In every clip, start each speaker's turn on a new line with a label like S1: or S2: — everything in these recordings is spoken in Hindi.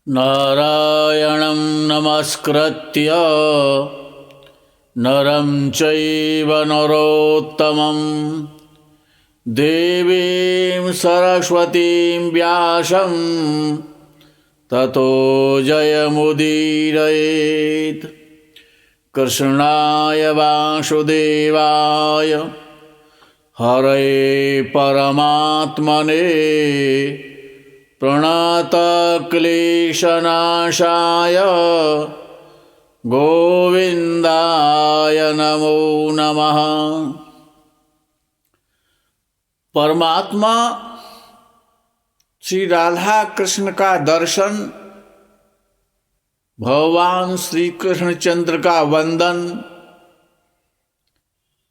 S1: नारायणं नमस्कृत्य नरं चैव नरोत्तमं देवीं सरस्वतीं व्यासं ततो जयमुदीरयेत्। कृष्णाय वासुदेवाय हरये परमात्मने प्रणतक्लेशनाशाय गोविंदाय नमो नमः। परमात्मा श्री राधा कृष्ण का दर्शन, भगवान श्री कृष्णचंद्र का वंदन,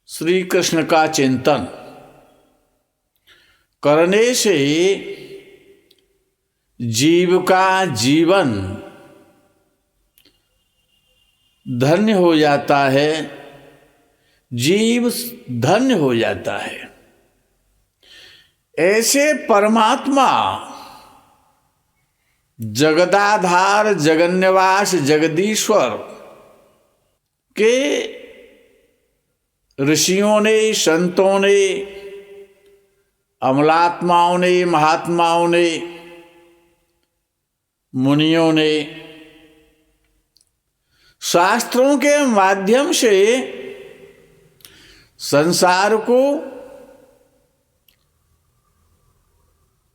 S1: श्री कृष्ण का चिंतन करने से जीव का जीवन धन्य हो जाता है, जीव धन्य हो जाता है। ऐसे परमात्मा जगदाधार, जगन्निवास, जगदीश्वर के ऋषियों ने, संतों ने, अमलात्माओं ने, महात्माओं ने, मुनियों ने शास्त्रों के माध्यम से संसार को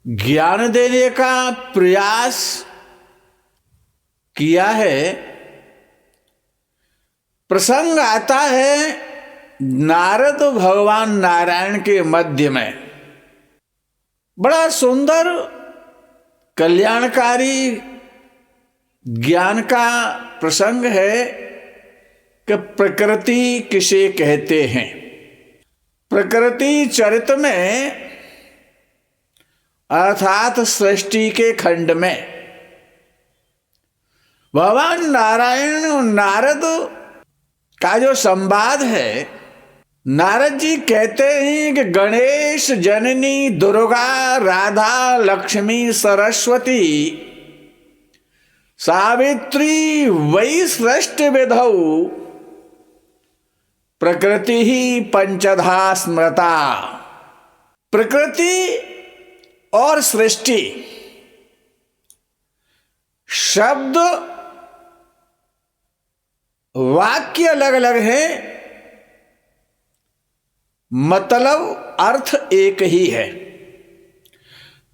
S1: ज्ञान देने का प्रयास किया है। प्रसंग आता है नारद भगवान नारायण के मध्य में। बड़ा सुंदर कल्याणकारी ज्ञान का प्रसंग है कि प्रकृति किसे कहते हैं। प्रकृति चरित में अर्थात सृष्टि के खंड में भगवान नारायण और नारद का जो संवाद है, नारद जी कहते हैं कि गणेश, जननी, दुर्गा, राधा, लक्ष्मी, सरस्वती, सावित्री वै सृष्टि विधौ प्रकृति ही पंचधा स्मृता। प्रकृति और सृष्टि शब्द वाक्य अलग अलग है, मतलब अर्थ एक ही है।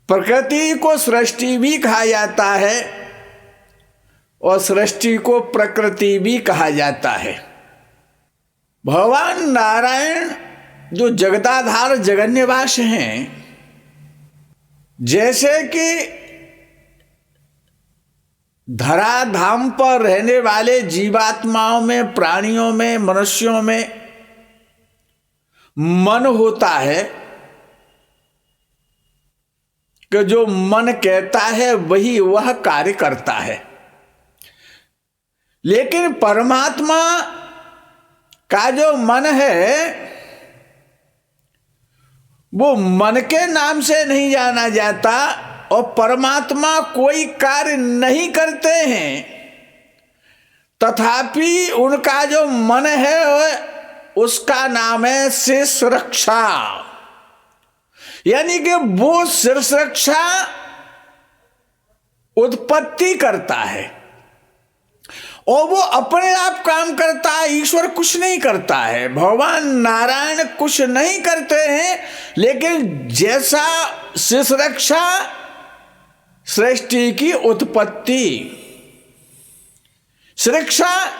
S1: प्रकृति को सृष्टि भी कहा जाता है और सृष्टि को प्रकृति भी कहा जाता है। भगवान नारायण जो जगदाधार, जगन्निवास हैं, जैसे कि धराधाम पर रहने वाले जीवात्माओं में, प्राणियों में, मनुष्यों में मन होता है कि जो मन कहता है वही वह कार्य करता है। लेकिन परमात्मा का जो मन है वो मन के नाम से नहीं जाना जाता और परमात्मा कोई कार्य नहीं करते हैं, तथापि उनका जो मन है उसका नाम है शीर्ष रक्षा। यानी कि वो शीर्ष रक्षा उत्पत्ति करता है और वो अपने आप काम करता है। ईश्वर कुछ नहीं करता है, भगवान नारायण कुछ नहीं करते हैं, लेकिन जैसा शीर्ष रक्षा सृष्टि की उत्पत्ति, शिक्षा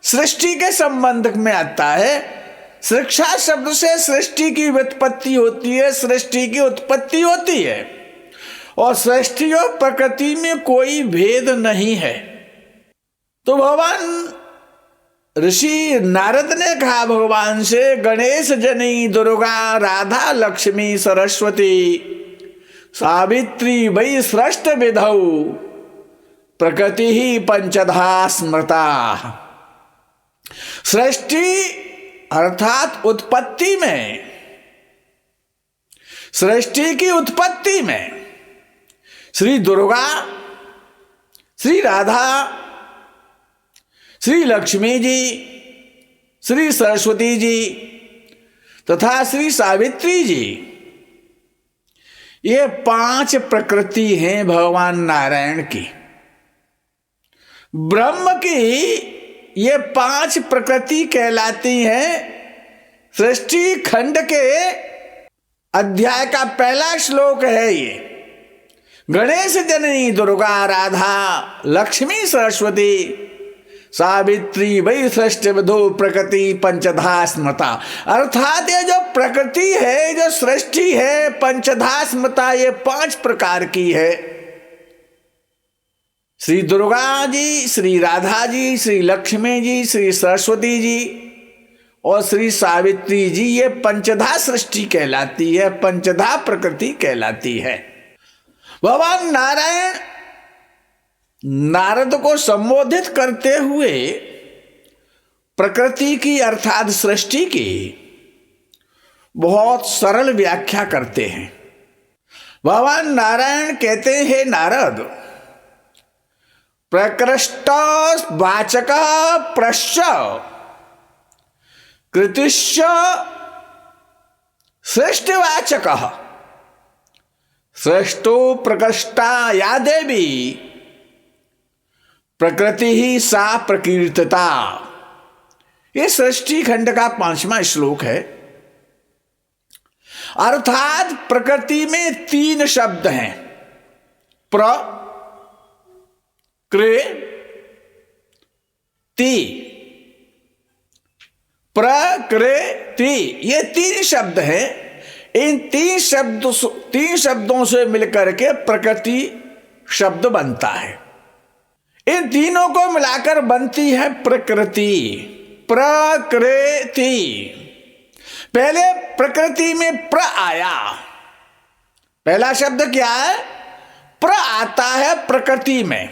S1: सृष्टि के संबंध में आता है। शिक्षा शब्द से सृष्टि की व्युत्पत्ति होती है, सृष्टि की उत्पत्ति होती है और सृष्टि और प्रकृति में कोई भेद नहीं है। तो भगवान ऋषि नारद ने कहा भगवान से, गणेश, जनी, दुर्गा, राधा, लक्ष्मी, सरस्वती, सावित्री वै सृष्टि विधौ प्रकृति ही पंचधा स्मृता। सृष्टि अर्थात उत्पत्ति में, सृष्टि की उत्पत्ति में श्री दुर्गा, श्री राधा, श्री लक्ष्मी जी, श्री सरस्वती जी तथा श्री सावित्री जी, ये 5 प्रकृति हैं भगवान नारायण की। ब्रह्म की ये 5 प्रकृति कहलाती हैं। सृष्टि खंड के अध्याय का पहला श्लोक है ये। गणेश जननी दुर्गा राधा लक्ष्मी सरस्वती सावित्री वै सृष्टि विधो प्रकृति पंचधा स्मृता। अर्थात ये जो प्रकृति है, जो सृष्टि है, पंचधा स्मृता, ये 5 प्रकार की है। श्री दुर्गा जी, श्री राधा जी, श्री लक्ष्मी जी, श्री सरस्वती जी और श्री सावित्री जी, ये पंचधा सृष्टि कहलाती है, पंचधा प्रकृति कहलाती है। भगवान नारायण नारद को संबोधित करते हुए प्रकृति की अर्थात सृष्टि की बहुत सरल व्याख्या करते हैं। भगवान नारायण कहते हैं, नारद प्रकृष्ट वाचक प्रश्च कृतिश्च सृष्टिवाचक सृष्टो प्रकृष्टा या देवी प्रकृति ही सा प्रकीर्तिता। ये सृष्टि खंड का 5वां श्लोक है। अर्थात प्रकृति में 3 शब्द हैं, प्रकृति, ये 3 शब्द हैं। इन 3 शब्दों से मिलकर के प्रकृति शब्द बनता है। इन तीनों को मिलाकर बनती है प्रकृति। प्रकृति, पहले प्रकृति में प्र आया। पहला शब्द क्या है? प्र आता है प्रकृति में।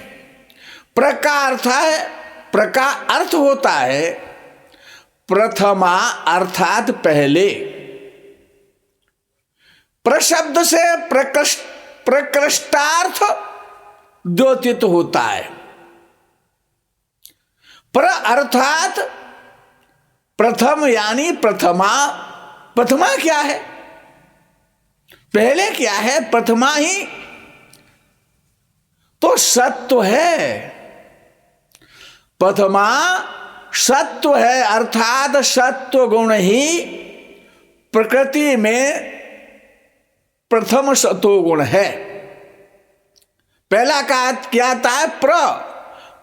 S1: प्र का अर्थ है, प्र का अर्थ होता है प्रथमा अर्थात पहले। प्रशब्द से प्रकृष्टार्थ द्योतित होता है। प्र अर्थात प्रथम यानी प्रथमा। प्रथमा क्या है? पहले क्या है? प्रथमा ही तो सत्व है। प्रथमा सत्व है, अर्थात सत्व गुण ही प्रकृति में प्रथम सत्व गुण है। पहला का क्या आता है?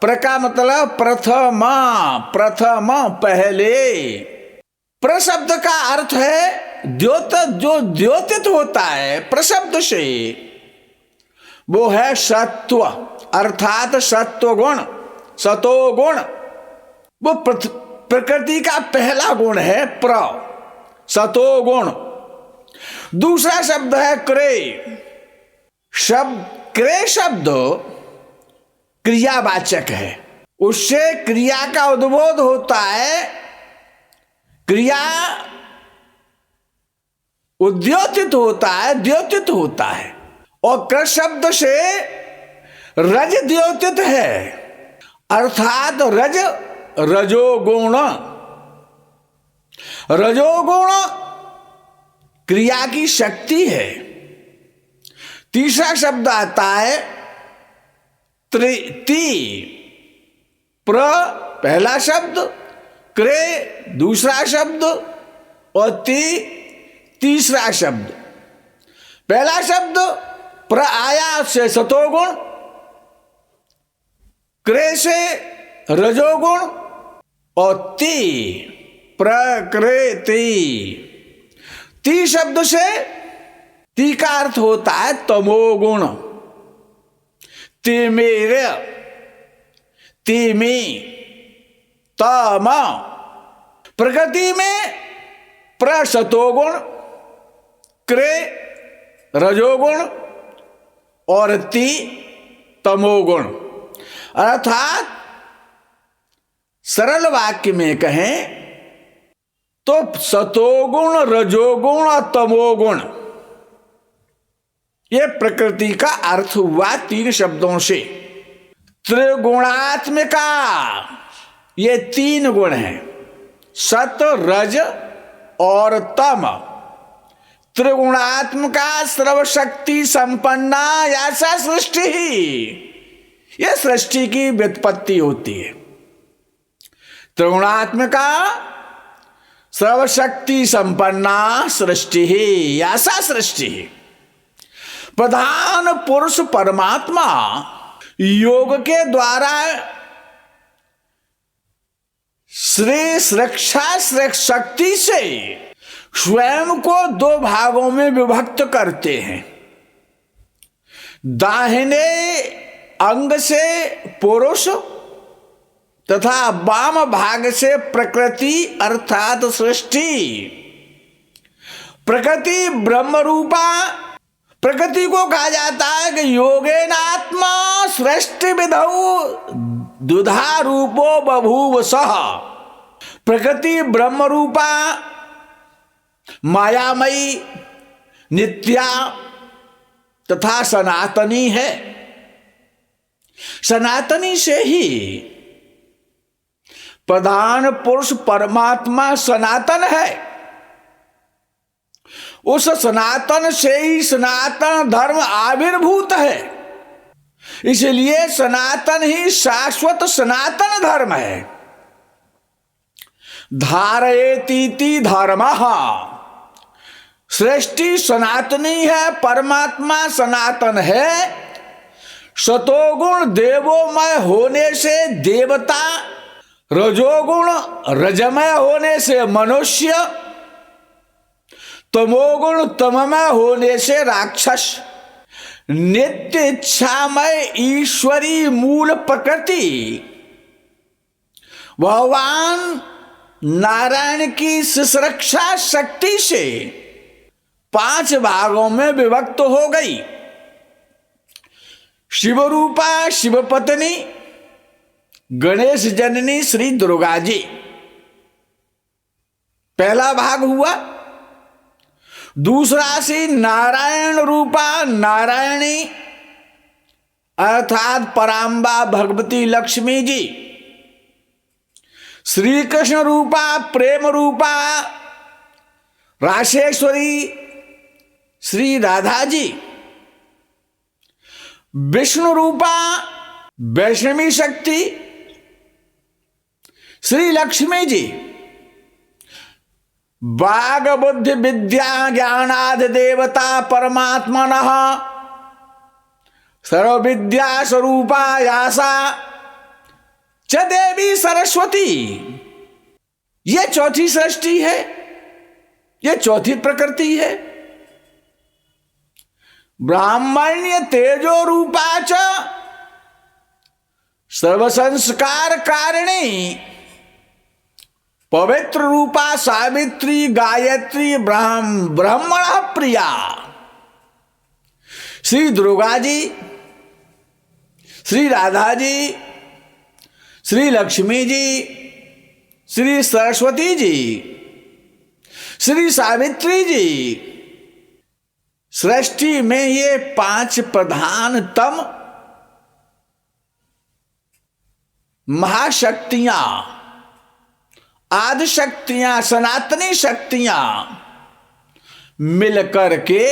S1: प्र का मतलब प्रथमा, प्रथम पहले। प्र शब्द का अर्थ है द्योत, जो द्योतित होता है प्रशब्द से, वो है सत्व अर्थात सत्व गुण, सतो गुण। वो प्रकृति का पहला गुण है प्र, सतो गुण। दूसरा शब्द है क्रे। क्रे शब्द क्रियावाचक है, उससे क्रिया का उद्बोध होता है, क्रिया उद्योतित होता है, द्योतित होता है। और कृ शब्द से रज द्योतित है, अर्थात रज रजोगुण। रजोगुण क्रिया की शक्ति है। तीसरा शब्द आता है ती। प्र पहला शब्द, क्रे दूसरा शब्द और तीसरा शब्द। पहला शब्द प्र आया से सतोगुण, क्रे से रजोगुण और प्रकृति। ती शब्द से ती का अर्थ होता है तमोगुण। तिमिर, तिमी, तम। प्रकृति में प्र सतोगुण, क्रे रजोगुण और ती तमोगुण। अर्थात सरल वाक्य में कहें तो सतोगुण, रजोगुण और तमोगुण, ये प्रकृति का अर्थ हुआ 3 शब्दों से। त्रिगुणात्मिका, ये 3 गुण हैं, सत रज और तम। त्रिगुणात्मिका सर्वशक्ति संपन्ना ऐसा सृष्टि ही, यह सृष्टि की व्युत्पत्ति होती है। त्रिगुणात्मिका सर्वशक्ति संपन्ना सृष्टि ही, ऐसा सृष्टि ही। प्रधान पुरुष परमात्मा योग के द्वारा श्री सुरक्षा शक्ति से स्वयं को 2 भागों में विभक्त करते हैं। दाहिने अंग से पुरुष तथा वाम भाग से प्रकृति अर्थात सृष्टि। प्रकृति ब्रह्म रूपा, प्रकृति को कहा जाता है कि योगेनात्मा सृष्टि विधौ दुधा रूपो बभूव सह। प्रकृति ब्रह्म रूपा, मायामयी, नित्या तथा सनातनी है। सनातनी से ही प्रधान पुरुष परमात्मा सनातन है। उस सनातन से ही सनातन धर्म आविर्भूत है, इसलिए सनातन ही शाश्वत सनातन धर्म है। धारयेतीति धर्मः, सृष्टि सनातनी है, परमात्मा सनातन है। सतोगुण देवोमय होने से देवता, रजोगुण रजमय होने से मनुष्य, तमोगुण तममय होने से राक्षस, नित्य इच्छामय ईश्वरी मूल प्रकृति भगवान नारायण की सुरक्षा शक्ति से 5 भागों में विभक्त हो गई। शिव रूपा शिव पत्नी गणेश जननी श्री दुर्गा जी, पहला भाग हुआ। दूसरा श्री नारायण रूपा नारायणी अर्थात पराम्बा भगवती लक्ष्मी जी। श्री कृष्ण रूपा प्रेम रूपा राशेश्वरी श्री राधा जी। विष्णु रूपा वैष्णवी शक्ति श्री लक्ष्मी जी। वाग बुद्धि विद्या ज्ञानादि देवता परमात्मनः सर्व विद्या स्वरूपा यासा च देवी सरस्वती। ये चौथी सृष्टि है, ये चौथी प्रकृति है। ब्राह्मण्य तेजो रूपा च सर्व संस्कार कारिणी पवित्र रूपा सावित्री गायत्री ब्राह्मण प्रिया श्री दुर्गा जी, श्री राधा जी, श्री लक्ष्मी जी, श्री सरस्वती जी, श्री सावित्री जी। सृष्टि में ये 5 प्रधानतम महाशक्तियां, आदि शक्तियां, सनातनी शक्तियां मिलकर के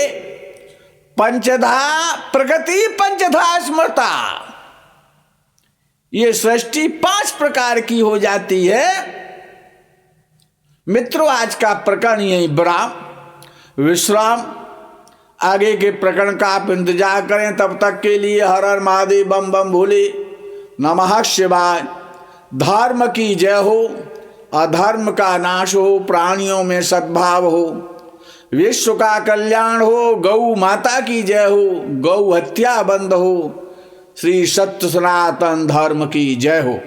S1: पंचधा प्रगति पंचधा स्मृता, ये सृष्टि 5 प्रकार की हो जाती है। मित्रों, आज का प्रकरण यही विश्राम। आगे के प्रकरण का आप इंतजार करें। तब तक के लिए हर हर महादेव, बम बम भोले, नमः शिवाय। धर्म की जय हो, अधर्म का नाश हो, प्राणियों में सद्भाव हो, विश्व का कल्याण हो, गौ माता की जय हो, गौ हत्या बंद हो, श्री सत्य सनातन धर्म की जय हो।